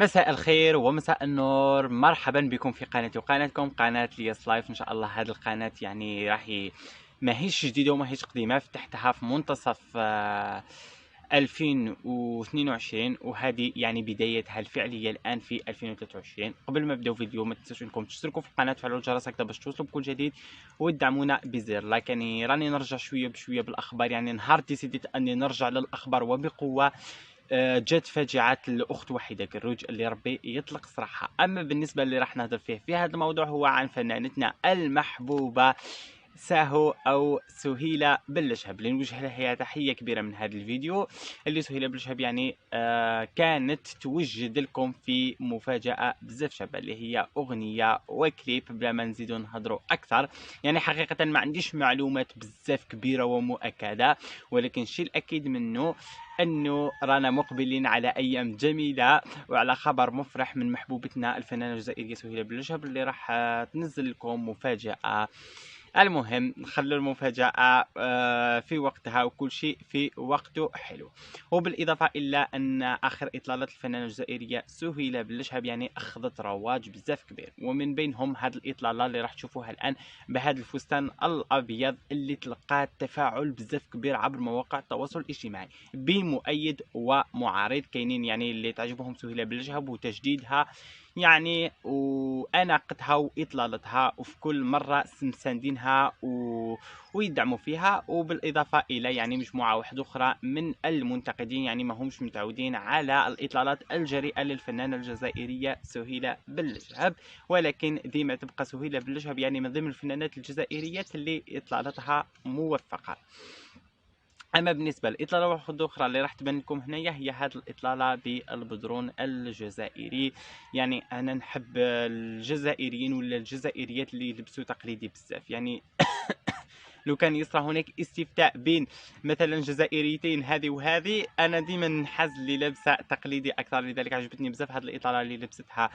مساء الخير ومساء النور، مرحبا بكم في قناتي وقناتكم قناة لياس لايف. ان شاء الله هذه القناة يعني ماهيش جديدة وماهيش قديمة، فتحتها في منتصف 2022 وهذه يعني بدايتها الفعلية الآن في 2023. قبل ما نبداو فيديو ما تنسوش انكم تشتركوا في القناة وتفعلوا الجرس هكذا باش توصلوا بكل جديد وتدعمونا بزر لايك. يعني راني نرجع شوية بشوية بالأخبار، يعني نهار ديسيديت أني نرجع للأخبار وبقوة. جات فاجعة الأخت وحيدة كروج اللي ربي يطلق صراحة. أما بالنسبة اللي راح نهضر فيه في هذا الموضوع هو عن فنانتنا المحبوبة ساهو أو سهيلة بلشهب، اللي نوجه لها تحية كبيرة من هذا الفيديو. اللي سهيلة بلشهب يعني كانت توجد لكم في مفاجأة بزاف شابة، اللي هي أغنية وكليب بلا ما نزيدو نهضروا أكثر. يعني حقيقة ما عنديش معلومات بزاف كبيرة ومؤكدة، ولكن الشيء الأكيد منه انه رانا مقبلين على ايام جميله وعلى خبر مفرح من محبوبتنا الفنانه الجزائريه سهيله بلشهب، اللي راح تنزل لكم مفاجاه. المهم نخلو المفاجأة في وقتها وكل شيء في وقته حلو. وبالإضافة إلى أن آخر إطلالات الفنانة الجزائرية سهيلة بلشهب يعني أخذت رواج بزاف كبير، ومن بينهم هذه الإطلالة اللي راح تشوفوها الآن بهذا الفستان الأبيض اللي تلقى تفاعل بزاف كبير عبر مواقع التواصل الاجتماعي بمؤيد ومعارض. كاينين يعني اللي تعجبهم سهيلة بلشهب وتجديدها يعني واناقتها واطلالتها، وفي كل مره مساندينها ويدعموا فيها. وبالاضافه الى يعني مجموعه واحده اخرى من المنتقدين يعني ما همش متعودين على الاطلالات الجريئه للفنانه الجزائريه سهيله بلشهب، ولكن ديما تبقى سهيله بلشهب يعني من ضمن الفنانات الجزائريات اللي اطلالتها موفقه. اما بالنسبه للاطلاله واحده اخرى اللي راح تبان لكم هنايا هي هذه الاطلاله بالبدرون الجزائري. يعني انا نحب الجزائريين ولا الجزائريات اللي يلبسوا تقليدي بزاف. يعني لو كان يصرى هناك استفتاء بين مثلا جزائريتين هذه وهذه، انا ديما نحاز اللي لابسه تقليدي اكثر. لذلك عجبتني بزاف هذه الاطاله اللي لبستها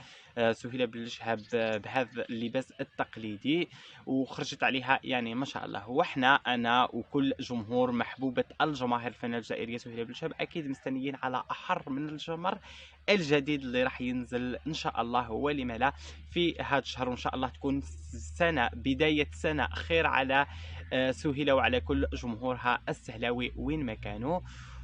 سهيله بلشهب بهذا اللباس التقليدي وخرجت عليها يعني ما شاء الله. وحنا انا وكل جمهور محبوبه الجماهير الفنانه الجزائريه سهيله بلشهب اكيد مستنيين على احر من الجمر الجديد اللي راح ينزل ان شاء الله ولما لا في هذا الشهر، وان شاء الله تكون سنه بدايه سنه خير على سهيلة وعلى كل جمهورها السهلاوي وين ما كانوا.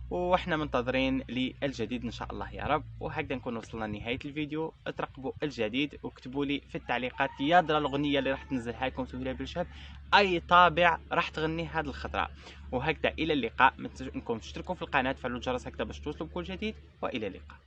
واحنا منتظرين للجديد ان شاء الله يا رب. وهكذا نكون وصلنا لنهايه الفيديو. اترقبوا الجديد واكتبوا لي في التعليقات يا درا الاغنيه اللي راح تنزلها لكم سهيلة بلشهب اي طابع راح تغني هذه الخطره. وهكذا الى اللقاء. ما تنسوش انكم تشتركوا في القناه، تفعلوا الجرس هكذا باش توصلوا بكل جديد، والى اللقاء.